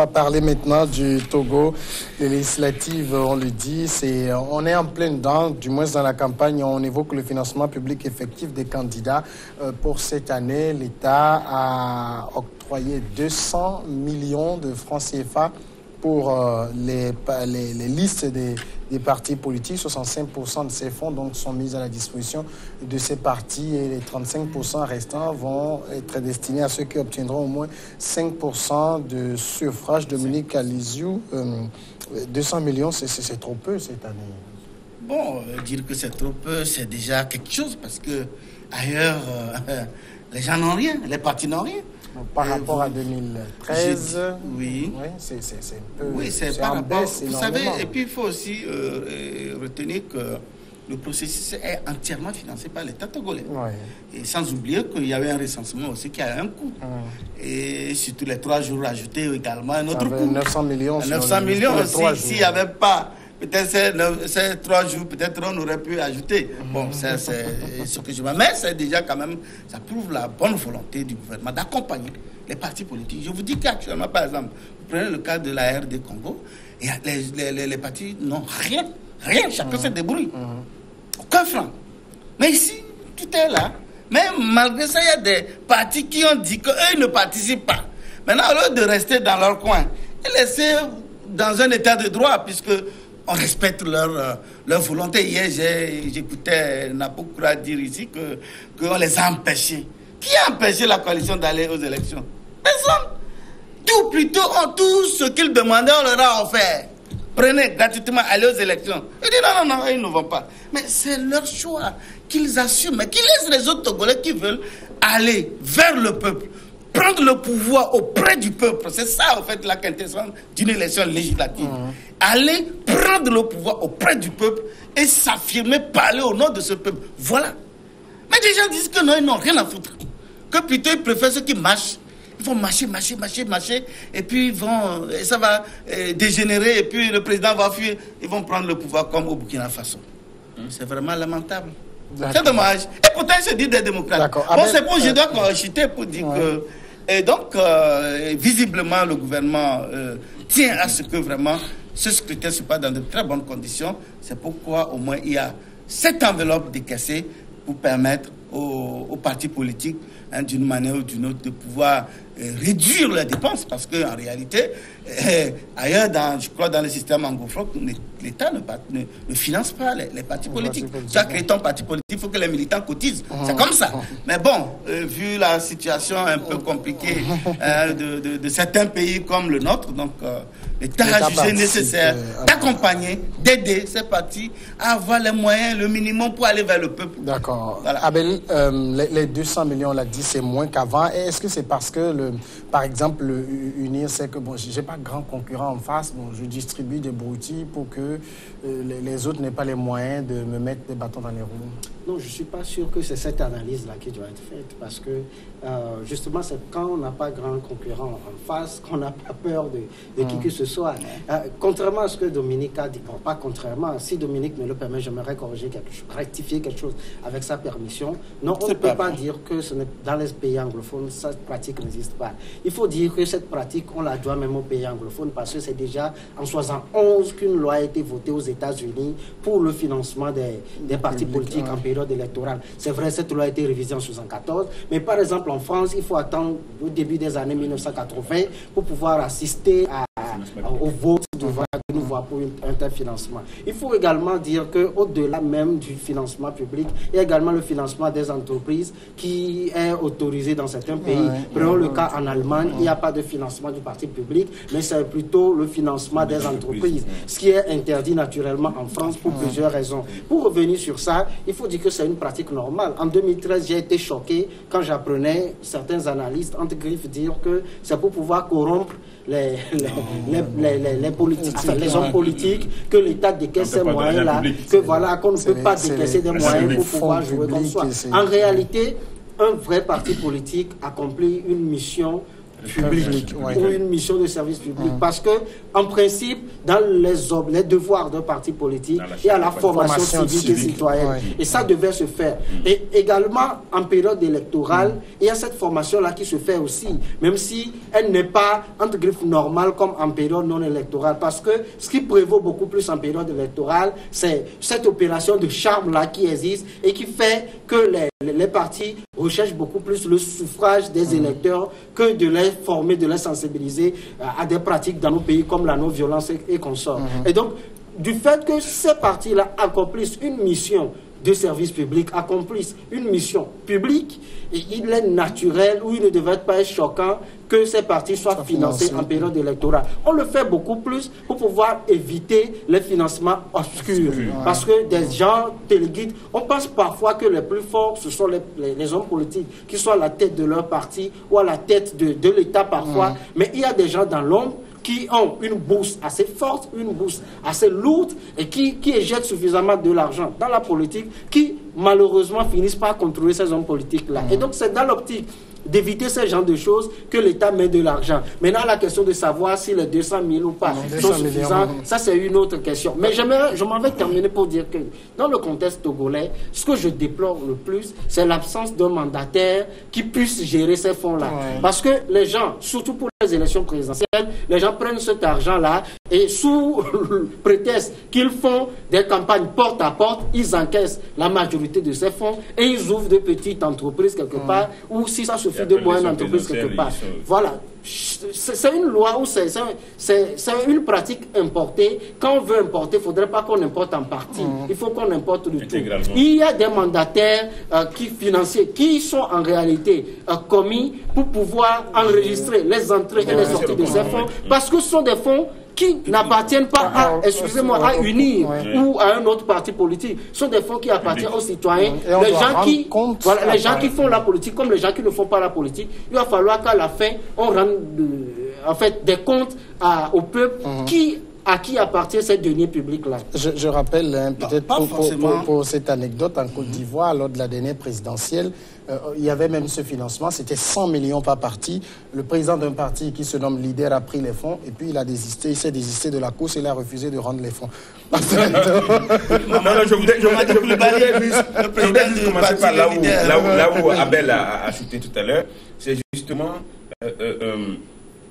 va parler maintenant du Togo. Les législatives, on le dit, on est en plein dedans, du moins dans la campagne, on évoque le financement public effectif des candidats. Pour cette année, l'État a octroyé 200 millions de francs CFA pour les listes des partis politiques. 65% de ces fonds donc, sont mis à la disposition de ces partis et les 35% restants vont être destinés à ceux qui obtiendront au moins 5% de suffrage. Dominique Alizou, 200 millions, c'est trop peu cette année. Bon, dire que c'est trop peu, c'est déjà quelque chose parce que ailleurs, les gens n'ont rien, les partis n'ont rien. Par rapport à 2013, oui, c'est un peu. Oui, c'est par rapport. Vous savez, et puis il faut aussi retenir que le processus est entièrement financé par l'État togolais. Oui. Et sans oublier qu'il y avait un recensement aussi qui a un coût. Et surtout les 3 jours ajoutés également un autre coût. 900 millions. 900 millions aussi, s'il n'y avait pas. Peut-être ces 3 jours, peut-être on aurait pu ajouter. Bon, c'est ce que je vois. Mais c'est déjà quand même, ça prouve la bonne volonté du gouvernement d'accompagner les partis politiques. Je vous dis qu'actuellement, par exemple, vous prenez le cas de la RD Congo, et les partis n'ont rien, chacun se débrouille. Aucun franc. Mais ici, tout est là. Mais malgré ça, il y a des partis qui ont dit qu'eux ne participent pas. Maintenant, au lieu de rester dans leur coin, et laisser dans un état de droit, puisque on respecte leur volonté. Hier, j'écoutais Napoukra dire ici qu'on les a empêchés. Qui a empêché la coalition d'aller aux élections? Personne. Tout ce qu'ils demandaient, on leur a offert. Prenez gratuitement, allez aux élections. Ils disent non, ils ne vont pas. Mais c'est leur choix qu'ils assument. Mais qu'ils laissent les autres Togolais qui veulent aller vers le peuple, prendre le pouvoir auprès du peuple. C'est ça, en fait, la quintessence d'une élection législative. Aller prendre le pouvoir auprès du peuple et s'affirmer, parler au nom de ce peuple. Voilà. Mais des gens disent que non, ils n'ont rien à foutre. Que plutôt, ils préfèrent ceux qui marchent. Ils vont marcher, et puis ça va dégénérer, et puis le président va fuir. Ils vont prendre le pouvoir comme au Burkina Faso. C'est vraiment lamentable. C'est dommage. Et pourtant, ils se disent des démocrates. Bon, c'est bon, je dois chuter pour dire que... Et donc, visiblement, le gouvernement tient à ce que vraiment ce scrutin se passe dans de très bonnes conditions. C'est pourquoi, au moins, il y a cette enveloppe décaissée pour permettre aux partis politiques, d'une manière ou d'une autre, de pouvoir réduire leurs dépenses. Parce qu'en réalité, ailleurs, je crois, dans le système anglophone, l'État ne finance pas les partis politiques. Tu as créé ton parti politique, il faut que les militants cotisent. C'est comme ça. Mais bon, vu la situation un peu compliquée de certains pays comme le nôtre, donc l'État a jugé nécessaire d'accompagner, d'aider ces partis à avoir les moyens, le minimum pour aller vers le peuple. D'accord. Voilà. Abel, les 200 millions, on l'a dit, c'est moins qu'avant. Est-ce que c'est parce que, par exemple, UNIR, c'est que bon, j'ai pas grand concurrent en face, bon, je distribue des broutilles pour que les autres n'aient pas les moyens de me mettre des bâtons dans les roues? Non, je ne suis pas sûr que c'est cette analyse-là qui doit être faite, parce que justement, c'est quand on n'a pas grand concurrent en face qu'on n'a pas peur de qui que ce soit. Contrairement à ce que Dominique a dit, bon, pas contrairement, si Dominique me le permet, j'aimerais corriger quelque chose, rectifier quelque chose avec sa permission. Non, on ne peut pas dire que dans les pays anglophones, cette pratique n'existe pas. Il faut dire que cette pratique, on la doit même aux pays anglophones, parce que c'est déjà en 71 qu'une loi a été votée aux États-Unis pour le financement des partis politiques en période électorale. C'est vrai, cette loi a été révisée en 1974, mais par exemple en France, il faut attendre au début des années 1980 pour pouvoir assister au vote de nous voir pour un tel financement. Il faut également dire qu'au-delà même du financement public, il y a également le financement des entreprises qui est autorisé dans certains pays. Prenons le cas en Allemagne, il n'y a pas de financement du parti public, mais c'est plutôt le financement des entreprises, ce qui est interdit naturellement en France pour plusieurs raisons. Pour revenir sur ça, il faut dire que c'est une pratique normale. En 2013, j'ai été choqué quand j'apprenais certains analystes, entre griffes, dire que c'est pour pouvoir corrompre les politiques, les hommes politiques, que l'État décaisse ces moyens-là, que voilà, qu'on ne peut pas décaisser des moyens pour pouvoir jouer comme soi. En réalité, un vrai parti politique accomplit une mission public ou une mission de service public. Parce que, en principe, dans les devoirs d'un parti politique, il y a la formation civique et citoyenne. Et ça devait se faire. Et également, en période électorale, il y a cette formation-là qui se fait aussi, même si elle n'est pas, entre griffes, normale comme en période non électorale. Parce que ce qui prévaut beaucoup plus en période électorale, c'est cette opération de charme-là qui existe et qui fait que les partis recherchent beaucoup plus le suffrage des électeurs que de les former, de les sensibiliser à des pratiques dans nos pays comme la non-violence et consorts. Et donc, du fait que ces partis-là accomplissent une mission de service public, accomplissent une mission publique, et il est naturel ou il ne devrait pas être choquant que ces partis soient financés en période électorale. On le fait beaucoup plus pour pouvoir éviter les financements obscurs. Parce que des gens téléguident, on pense parfois que les plus forts, ce sont les hommes politiques qui sont à la tête de leur parti ou à la tête de l'État parfois. Mais il y a des gens dans l'ombre qui ont une bourse assez forte, une bourse assez lourde et qui éjettent suffisamment de l'argent dans la politique, qui malheureusement finissent par contrôler ces hommes politiques-là. Et donc c'est dans l'optique d'éviter ce genre de choses que l'État met de l'argent. Maintenant, la question de savoir si les 200 000 ou pas sont suffisants, ça c'est une autre question. Mais je m'en vais terminer pour dire que dans le contexte togolais, ce que je déplore le plus, c'est l'absence d'un mandataire qui puisse gérer ces fonds-là. Parce que les gens, surtout pour les élections présidentielles, les gens prennent cet argent-là et sous prétexte qu'ils font des campagnes porte à porte, ils encaissent la majorité de ces fonds et ils ouvrent de petites entreprises quelque part, ou si ça suffit de moyennes entreprises quelque part. Voilà. C'est une loi ou c'est une pratique importée. Quand on veut importer, il ne faudrait pas qu'on importe en partie. Il faut qu'on importe le tout. Il y a des mandataires financiers qui sont en réalité commis pour pouvoir enregistrer les entrées et les sorties de ces fonds, parce que ce sont des fonds qui n'appartiennent pas à, excusez-moi, à UNIR ou à un autre parti politique. Ce sont des fonds qui appartiennent aux citoyens. Les gens qui font la politique comme les gens qui ne font pas la politique, il va falloir qu'à la fin, on rende des comptes au peuple à qui appartient cette deniers publics-là. Je rappelle, peut-être pour cette anecdote, en Côte d'Ivoire, lors de la dernière présidentielle, il y avait même ce financement, c'était 100 millions par parti. Le président d'un parti qui se nomme leader a pris les fonds et puis il s'est désisté de la course et il a refusé de rendre les fonds. Je voudrais juste commencer par là où Abel a chuté tout à l'heure. C'est justement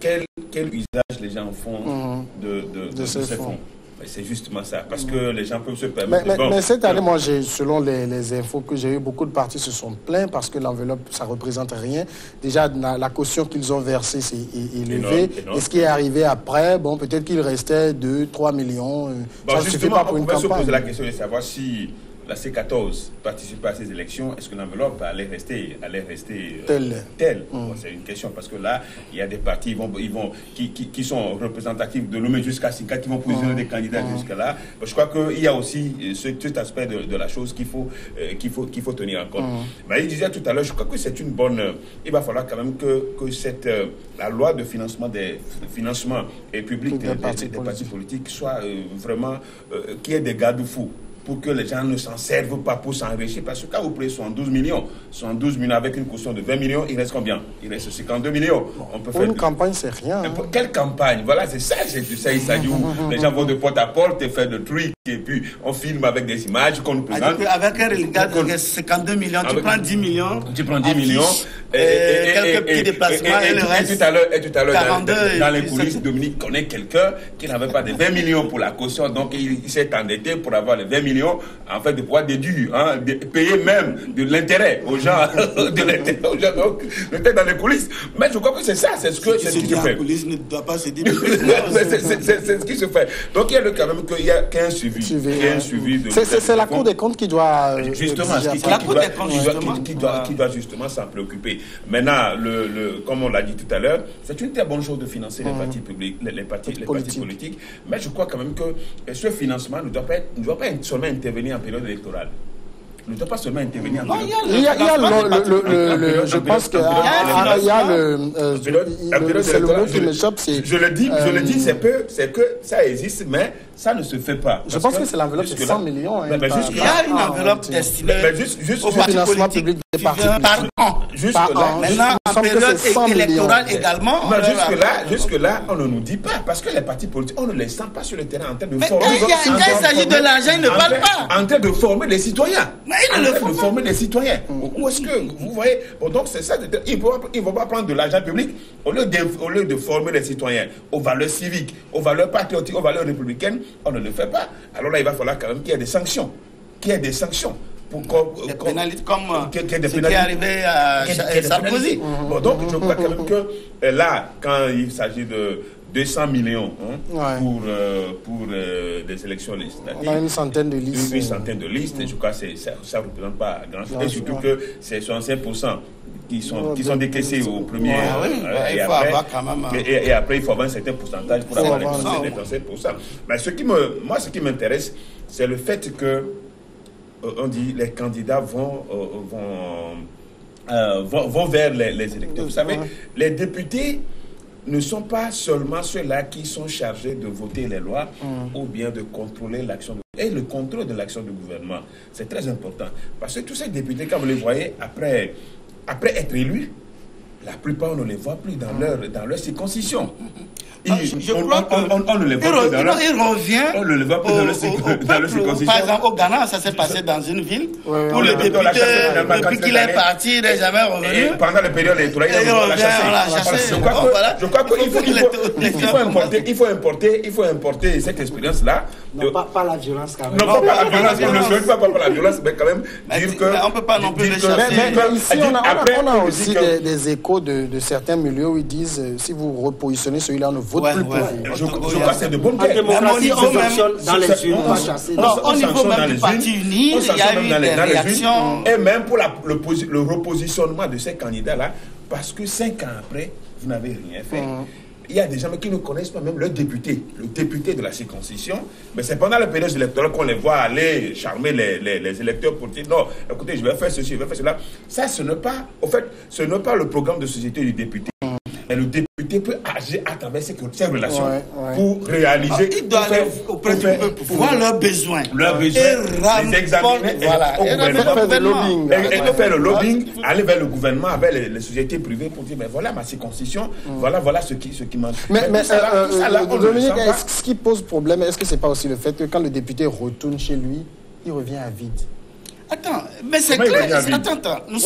quel usage les gens font de ces fonds. C'est justement ça, parce que les gens peuvent se permettre. Mais cette année, moi, selon les infos que j'ai eues, beaucoup de partis se sont plaints parce que l'enveloppe, ça ne représente rien. Déjà, la caution qu'ils ont versée, c'est élevé. Et ce qui est arrivé après, bon, peut-être qu'il restait 2-3 millions. Ça ne suffit pas pour une campagne. On peut se poser la question de savoir si la C14 participait à ces élections, est-ce que l'enveloppe allait rester telle C'est une question, parce que là, il y a des partis qui sont représentatifs de l'OME jusqu'à 5 qui vont positionner des candidats jusqu'à là. Je crois qu'il y a aussi cet aspect de la chose qu'il faut tenir en compte. Mais il disait tout à l'heure, je crois que c'est une bonne... Il va falloir quand même que la loi de financement publics des partis politiques soit vraiment... qu'il y ait des garde-fous, pour que les gens ne s'en servent pas pour s'enrichir. Parce que quand vous prenez 72 millions avec une caution de 20 millions, il reste combien? Il reste 52 millions. On peut pour une campagne, c'est rien. Quelle campagne? Voilà, c'est ça, il s'agit où les gens vont de porte à porte et faire de trucs, et puis on filme avec des images qu'on nous présente. Avec un regard de 52 millions, tu prends 10 millions. Tu prends 10 millions. Quelques petits déplacements et le reste. Et tout à l'heure, dans les coulisses, Dominique connaît quelqu'un qui n'avait pas de 20 millions pour la caution, donc il s'est endetté pour avoir les 20 millions, en fait, de pouvoir déduire, payer même de l'intérêt aux gens, donc, peut-être dans les coulisses. Mais je crois que c'est ça, c'est ce qui se fait. Les coulisses ne doivent pas se dire. C'est ce qui se fait. Donc il y a quand même qu'un suivi. C'est la Cour des comptes qui doit... Justement, qui doit justement s'en préoccuper. Maintenant, comme on l'a dit tout à l'heure, c'est une très bonne chose de financer les partis publics, les partis politiques. Mais je crois quand même que ce financement ne doit pas seulement intervenir en période électorale. ne doit pas seulement intervenir. Non, je pense qu'il y a le mot qui m'échappe. Je le dis, c'est que ça existe, mais ça ne se fait pas. Je pense que c'est l'enveloppe de 100 millions. Il y a une enveloppe destinée au financement public des partis par an. Maintenant, en période électorale également. Jusque-là, on ne nous dit pas, parce que les partis politiques, on ne les sent pas sur le terrain en train de former. Mais quand il s'agit de l'argent, ils ne parlent pas. En train de former les citoyens. Mais ils ne le font pas. Former les citoyens. Où est-ce que vous voyez? Bon, donc c'est ça. Ils ne vont pas prendre de l'argent public au lieu de former les citoyens aux valeurs civiques, aux valeurs patriotiques, aux valeurs républicaines. On ne le fait pas. Alors là, il va falloir quand même qu'il y ait des sanctions. Des pénalités comme ce qui est arrivé à Sarkozy. Bon, donc je crois quand même que là, quand il s'agit de 200 millions pour des élections législatives. On a une centaine de listes. Une centaine de listes, je crois que ça ne représente pas grand-chose. Et surtout que c'est 65% qui sont décaissés au premier. Et après, il faut avoir un certain pourcentage pour avoir les 35%. Mais ce qui m'intéresse, c'est le fait que on dit les candidats vont vers les électeurs. Vous savez, les députés ne sont pas seulement ceux-là qui sont chargés de voter les lois ou bien de contrôler l'action. Et le contrôle de l'action du gouvernement, c'est très important. Parce que tous ces députés, quand vous les voyez, après être élus, la plupart, on ne les voit plus dans leur circonscription. Je crois on ne les voit plus dans leur circonscription. Par exemple, au Ghana, ça s'est passé dans une ville où le député, depuis qu'il est parti, il n'est jamais revenu. Pendant la période électorale, on l'a chassé. Je crois qu'il faut importer cette expérience-là. Non, pas la violence quand même. Non, pas la violence, on ne souhaite pas la violence, mais quand même dire que... On ne peut pas non plus les chasser. Mais ici, on a aussi des échos de certains milieux où ils disent si vous repositionnez celui-là, on ne vote plus pour vous. Je crois que c'est de bonne guerre. Démocratie, on sanctionne dans les urnes, pas chasser. Au niveau même du parti uni, il y a eu des réactions. Et même pour le repositionnement de ces candidats-là, parce que 5 ans après, vous n'avez rien fait. Il y a des gens qui ne connaissent pas même le député de la circonscription, mais c'est pendant la période électorale qu'on les voit aller charmer les électeurs pour dire non, écoutez, je vais faire ceci, je vais faire cela. Ça, ce n'est pas le programme de société du député. Mais le député peut agir à travers ces relations pour réaliser. Il doit aller auprès du peuple, voir leurs besoins. Les examiner, et faire le lobbying, aller vers le gouvernement, avec les sociétés privées pour dire, mais voilà ma circonscription, voilà ce qui manque. Mais Dominique, ce qui pose problème, est-ce que c'est pas aussi le fait que quand le député retourne chez lui, il revient à vide? Attends, mais c'est clair. Attends. Moi,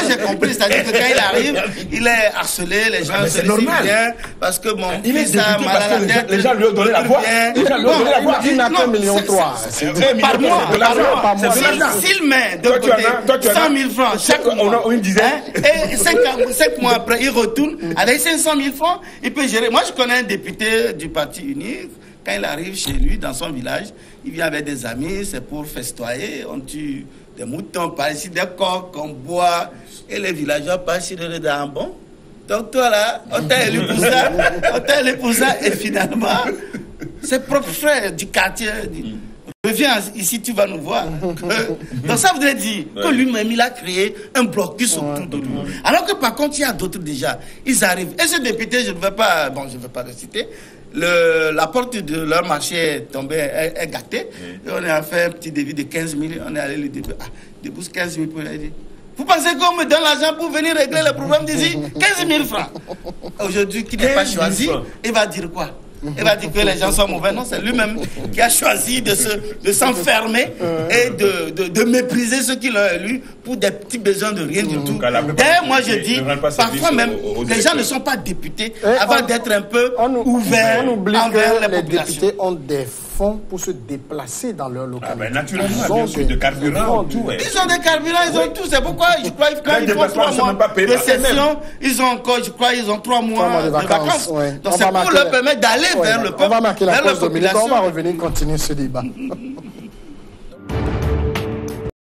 j'ai compris. C'est-à-dire que quand il arrive, il est harcelé, les gens se disent bien, parce que mon fils a mal à la tête. Les gens lui ont donné la voix. Il n'a qu'un million trois. Par mois. S'il met de côté 100 000 francs chaque mois, et 5 mois après, il retourne avec 500 000 francs, il peut gérer. Moi, je connais un député du Parti unique. Quand il arrive chez lui, dans son village, il vient avec des amis, c'est pour festoyer, on tue des moutons par ici, des coqs, on boit, et les villageois passent sur le dedans. Bon, donc toi là, on t'a élu pour ça, et finalement, ses propres frères du quartier disent, reviens ici, tu vas nous voir. Donc ça voudrait dire que lui-même, il a créé un blocus autour de lui. Alors que par contre, il y a d'autres déjà, ils arrivent. Et ce député, je ne vais pas le citer, la porte de leur marché est tombée, est gâtée. Et on a fait un petit devis de 15 000. On est allé lui débourser 15 000 pour lui dire. Vous pensez qu'on me donne l'argent pour venir régler le problème d'ici? 15 000 francs. Aujourd'hui, qui n'est pas choisi, il va dire quoi? Il va dire que les gens sont mauvais. Non, c'est lui-même qui a choisi de s'enfermer et de mépriser ceux qui l'ont élu pour des petits besoins de rien du tout. D'ailleurs, moi je dis, parfois même, les gens ne sont pas députés avant d'être un peu ouverts envers les députés ont des fonds pour se déplacer dans leur localité. Ah ben naturellement, bien sûr, de carburant, tout. Ils ont des carburants, ils ont tout. C'est pourquoi, je crois, quand ils font 3 mois de session, ils ont encore, je crois, ils ont 3 mois de vacances. Donc c'est pour leur permettre d'aller vers le peuple. On va marquer la pause, Dominique. On va revenir continuer ce débat.